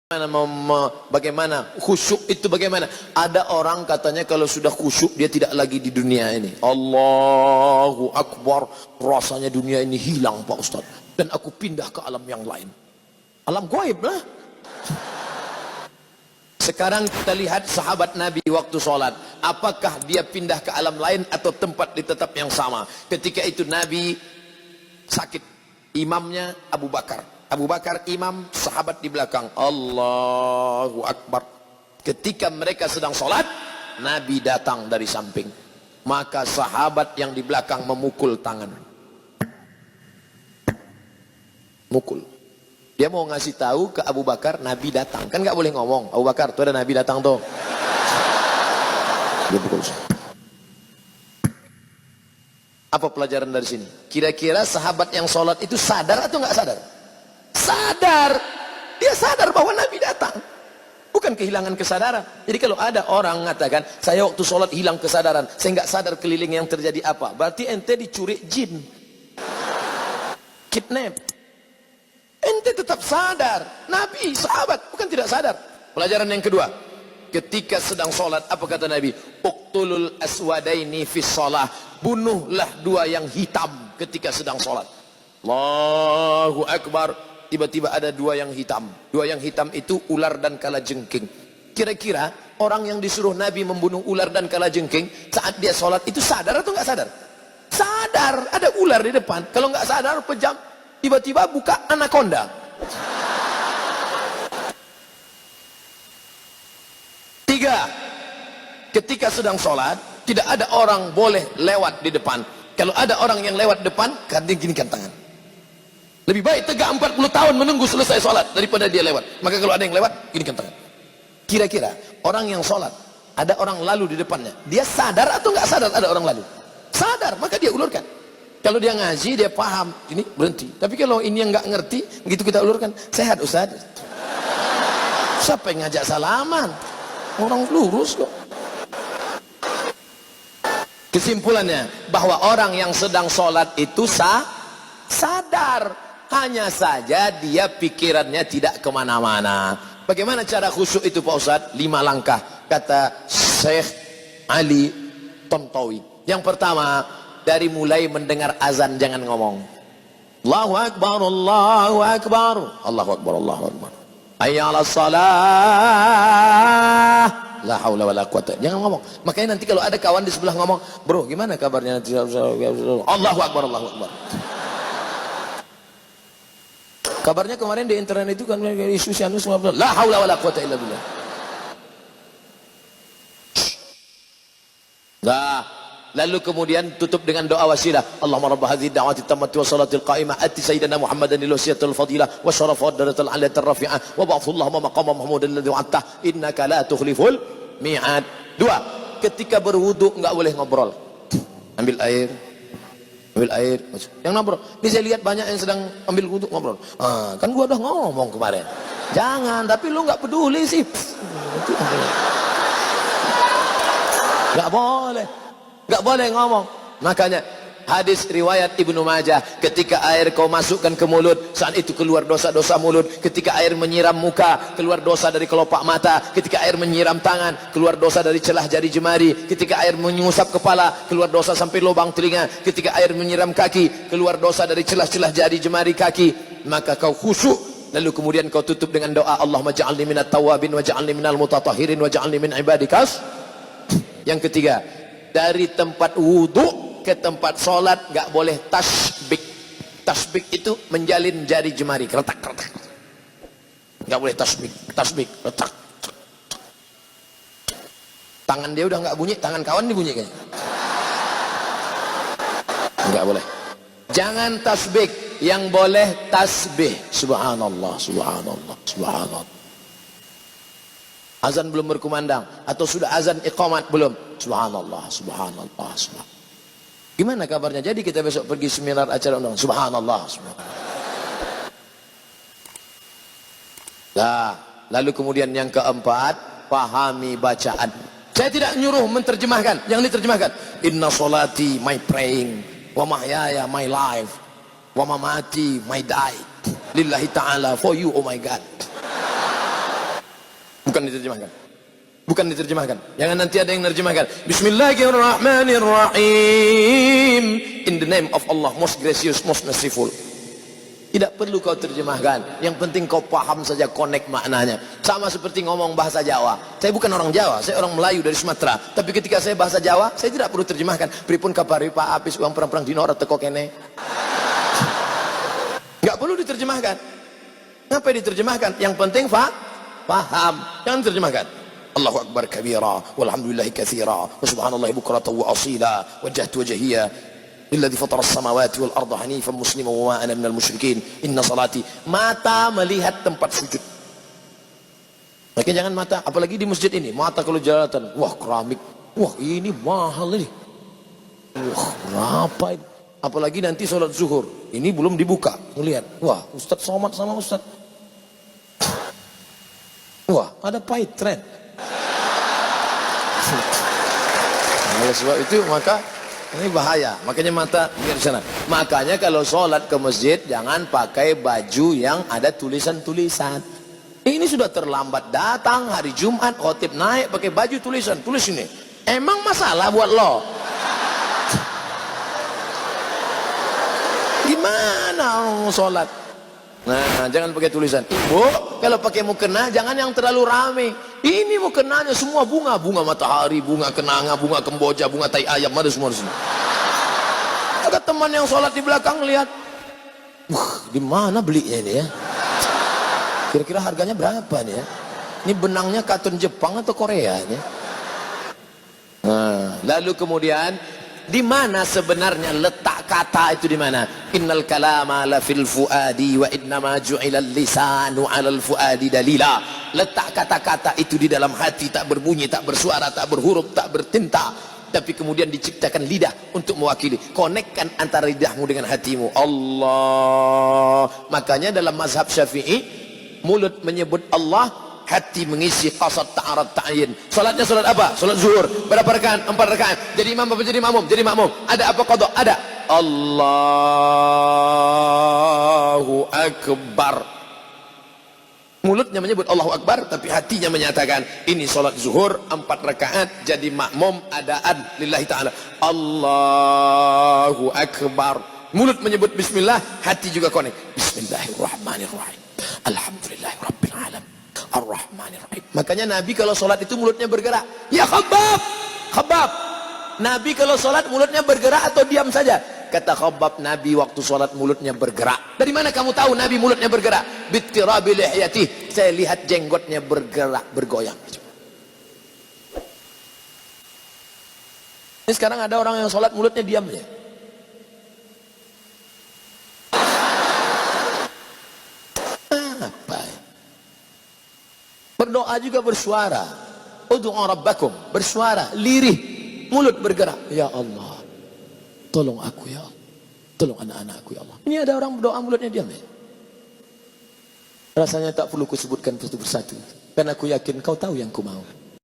Bagaimana khusyuk itu bagaimana? Ada orang katanya kalau sudah khusyuk dia tidak lagi di dunia ini. Allahu Akbar, rasanya dunia ini hilang Pak Ustaz, dan aku pindah ke alam yang lain, alam gaib lah. Sekarang kita lihat sahabat Nabi waktu sholat, apakah dia pindah ke alam lain atau tempat di tetap yang sama? Ketika itu Nabi sakit, imamnya Abu Bakar. Abu Bakar imam, sahabat di belakang. Allahu Akbar. Ketika mereka sedang sholat, Nabi datang dari samping. Maka sahabat yang di belakang memukul tangan. Mukul. Dia mau ngasih tahu ke Abu Bakar, Nabi datang. Kan gak boleh ngomong, Abu Bakar tuh ada Nabi datang tuh. Dia pukul. Apa pelajaran dari sini? Kira-kira sahabat yang sholat itu sadar atau nggak sadar? Sadar. Dia sadar bahwa Nabi datang. Bukan kehilangan kesadaran. Jadi kalau ada orang mengatakan, saya waktu sholat hilang kesadaran, saya nggak sadar keliling yang terjadi apa, berarti ente dicuri jin, kidnap. Ente tetap sadar. Nabi, sahabat, bukan tidak sadar. Pelajaran yang kedua, ketika sedang sholat, apa kata Nabi? Uqtulul aswadaini fis sholah. Bunuhlah dua yang hitam ketika sedang sholat. Allahu Akbar. Tiba-tiba ada dua yang hitam. Dua yang hitam itu ular dan kalajengking. Kira-kira orang yang disuruh Nabi membunuh ular dan kalajengking saat dia sholat itu sadar atau nggak sadar? Sadar, ada ular di depan. Kalau nggak sadar, pejam. Tiba-tiba buka anaconda. Tiga, ketika sedang sholat, tidak ada orang boleh lewat di depan. Kalau ada orang yang lewat depan, dia ginikan tangan. Lebih baik tegak 40 tahun menunggu selesai sholat daripada dia lewat. Maka kalau ada yang lewat, ginikan tangan. Kira-kira orang yang sholat, ada orang lalu di depannya, dia sadar atau nggak sadar ada orang lalu? Sadar, maka dia ulurkan. Kalau dia ngaji, dia paham, ini berhenti. Tapi kalau ini yang nggak ngerti, begitu kita ulurkan, sehat Ustaz. Siapa yang ngajak salaman? Orang lurus kok. Kesimpulannya, bahwa orang yang sedang sholat itu sadar. Hanya saja dia pikirannya tidak kemana-mana. Bagaimana cara khusyuk itu Pak Ustaz? 5 langkah, kata Syekh Ali Tontowi. Yang pertama, dari mulai mendengar azan jangan ngomong. Allahu Akbar, Allahu Akbar, Allahu Akbar, Allahu Akbar. Hayya 'alas shalah. La haula wala quwata. Jangan ngomong. Makanya nanti kalau ada kawan di sebelah ngomong, bro gimana kabarnya? Allahu Akbar, Allahu Akbar. Kabarnya kemarin di internet itu kan isu Sianus semua. La haula wala quwata illa billah. Nah, lalu kemudian tutup dengan doa wasilah. Allahumma rabb hadhihi da'wati tammati wa salatil qa'imah ati sayyidina Muhammadan al-wasiyatul fadilah wa syarafa darajatul 'aliyatir rafi'ah wa ba'athu Allahumma maqama mahmudan alladhi wa'adta innaka la tukhliful mi'ad. 2, ketika berwudu enggak boleh ngobrol. Ambil air. Yang ngobrol. Ini saya lihat banyak yang sedang ambil wudu ngobrol. Kan gua udah ngomong kemarin. Jangan, tapi lu nggak peduli sih. Nggak boleh ngomong. Makanya hadis riwayat Ibnu Majah, ketika air kau masukkan ke mulut, saat itu keluar dosa-dosa mulut. Ketika air menyiram muka, keluar dosa dari kelopak mata. Ketika air menyiram tangan, keluar dosa dari celah jari jemari. Ketika air menyusap kepala, keluar dosa sampai lubang telinga. Ketika air menyiram kaki, keluar dosa dari celah-celah jari jemari kaki. Maka kau khusyuk. Lalu kemudian kau tutup dengan doa, Allahumma ja'alni minat tawabin wa ja'alni minal mutatahirin wa ja'alni min ibadikas. Yang ketiga, dari tempat wudu ke tempat sholat gak boleh tasbik. Tasbik itu menjalin jari jemari, retak. Gak boleh tasbik, retak. Tangan dia udah gak bunyi, tangan kawan dibunyi kayaknya. Gak boleh. Jangan tasbik, yang boleh tasbih. Subhanallah, subhanallah, subhanallah. Azan belum berkumandang atau sudah azan iqamat belum? Subhanallah, subhanallah, subhanallah. Gimana kabarnya? Jadi kita besok pergi seminar acara undang. Subhanallah, subhanallah. Nah, lalu kemudian yang keempat, pahami bacaan. Saya tidak nyuruh menterjemahkan, yang diterjemahkan. Inna solati my praying, wa mahyaya my life, wa mamati my die. Lillahi ta'ala for you oh my God. Bukan diterjemahkan. Bukan diterjemahkan. Jangan nanti ada yang menerjemahkan. Bismillahirrahmanirrahim. In the name of Allah, most gracious, most merciful. Tidak perlu kau terjemahkan. Yang penting kau paham saja, connect maknanya. Sama seperti ngomong bahasa Jawa. Saya bukan orang Jawa, saya orang Melayu dari Sumatera. Tapi ketika saya bahasa Jawa, saya tidak perlu terjemahkan. Pripun kapari Pak Apis uang perang-perang dinora teko kene. Enggak perlu diterjemahkan. Ngapain diterjemahkan? Yang penting paham. Jangan terjemahkan. Allahu Akbar kabira, walhamdulillahi katsira, wa subhanallahi bukratan wa asila, wajjahtu wajhiya Alladzi fatara as-samawati wal arda hanifan musliman wa ma ana minal musyrikin. Inna salati. Mata melihat tempat sujud. Makanya jangan mata, apalagi di masjid ini, mata kalau jelalatan, wah keramik, wah ini mahal ini. Wah, berapa ini? Apalagi nanti sholat zuhur, ini belum dibuka, ngelihat, wah Ustadz somat sama Ustadz. Wah, ada pahit tren. Oleh sebab itu maka ini bahaya, makanya mata lihat sana. Makanya kalau sholat ke masjid jangan pakai baju yang ada tulisan-tulisan. Ini sudah terlambat datang hari Jumat, khotib naik pakai baju tulisan, tulis ini. Emang masalah buat lo? Gimana orang sholat? Nah, jangan pakai tulisan. Ibu, kalau pakai mukena jangan yang terlalu rame. Ini mukenanya semua bunga, bunga matahari, bunga kenanga, bunga kemboja, bunga tai ayam, ada semua di sini. Ada teman yang sholat di belakang lihat, di mana belinya ini ya? Kira-kira harganya berapa nih ya? Ini benangnya katun Jepang atau Korea ini? Nah, lalu kemudian di mana sebenarnya letak kata itu di mana? Innal kalama la fil fuadi wa innama ju'ila lisanu 'alal fuadi dalila. Letak kata-kata itu di dalam hati, tak berbunyi, tak bersuara, tak berhuruf, tak bertinta, tapi kemudian diciptakan lidah untuk mewakili. Konekkan antara lidahmu dengan hatimu. Allah. Makanya dalam mazhab Syafi'i, mulut menyebut Allah, hati mengisi qasad ta'arad ta'yin. Salatnya salat apa? Salat zuhur. Berapa rakaat? 4 rakaat. Jadi imam apa jadi makmum? Jadi makmum. Ada apa qada? Ada. Allahu Akbar. Mulutnya menyebut Allahu Akbar, tapi hatinya menyatakan ini salat zuhur 4 rakaat, jadi makmum adaan lillahi ta'ala. Allahu Akbar. Mulut menyebut bismillah, hati juga konek. Bismillahirrahmanirrahim. Alhamdulillahirabbil alamin. Ar-Rahmanir-Rahim. Makanya Nabi kalau sholat itu mulutnya bergerak. Ya Khabbab, Khabbab. Nabi kalau sholat mulutnya bergerak atau diam saja? Kata Khabbab, Nabi waktu sholat mulutnya bergerak. Dari mana kamu tahu Nabi mulutnya bergerak? Bittirabi lihyati. Saya lihat jenggotnya bergerak, bergoyang. Ini sekarang ada orang yang sholat mulutnya diam ya. Berdoa juga bersuara. Ud'u rabbakum, bersuara, lirih, mulut bergerak. Ya Allah, tolong aku ya Allah, tolong anak-anakku ya Allah. Ini ada orang berdoa mulutnya diam ya. Rasanya tak perlu kusebutkan satu persatu, karena aku yakin kau tahu yang ku mau.